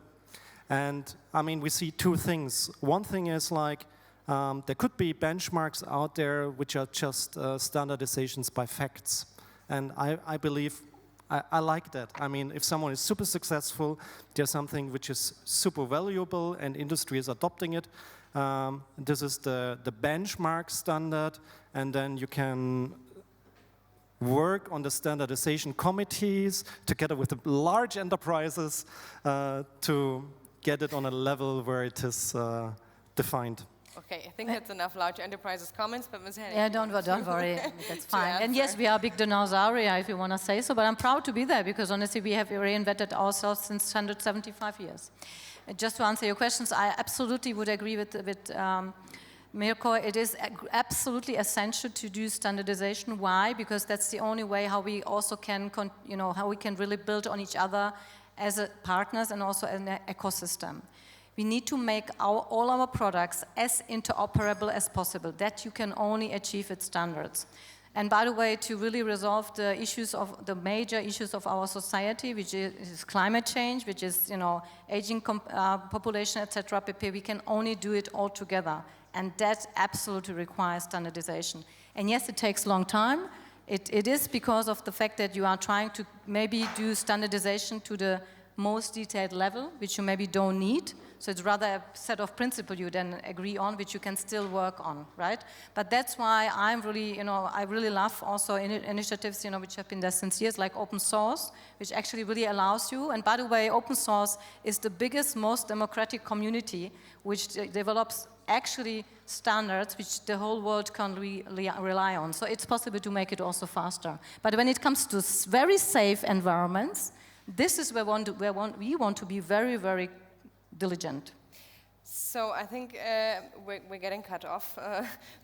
And I mean, we see two things. One thing is like, there could be benchmarks out there which are just standardizations by facts. And I believe I like that. I mean, if someone is super successful, there's something which is super valuable and industry is adopting it. This is the benchmark standard, and then you can work on the standardization committees together with the large enterprises to get it on a level where it is defined. Okay, I think that's enough large enterprises comments, but Ms. Hennig. Yeah, don't worry, that's fine. And yes, we are big dinosauria, if you want to say so, but I'm proud to be there because honestly, we have reinvented ourselves since 175 years. Just to answer your questions, I absolutely would agree with Mirko. It is absolutely essential to do standardization. Why? Because that's the only way how we also can, how we can really build on each other as partners and also an ecosystem. We need to make all our products as interoperable as possible. That you can only achieve with standards. And by the way, to really resolve the issues of the major issues of our society, which is climate change, which is aging population, etc., we can only do it all together. And that absolutely requires standardization. And yes, it takes a long time. It is because of the fact that you are trying to maybe do standardization to the most detailed level, which you maybe don't need. So it's rather a set of principles you then agree on, which you can still work on, right? But that's why I'm really, I really love also initiatives, which have been there since years, like open source, which actually really allows you. And by the way, open source is the biggest, most democratic community, which develops actually standards which the whole world can rely on. So it's possible to make it also faster. But when it comes to very safe environments, this is where we want to be very, very diligent. So I think we're getting cut off,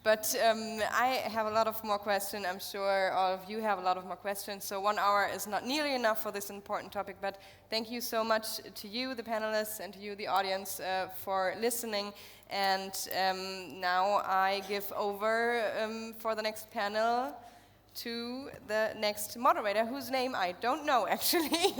but I have a lot of more questions. I'm sure all of you have a lot of more questions. So 1 hour is not nearly enough for this important topic, but thank you so much to you, the panelists, and to you, the audience, for listening. And now I give over for the next panel to the next moderator, whose name I don't know, actually.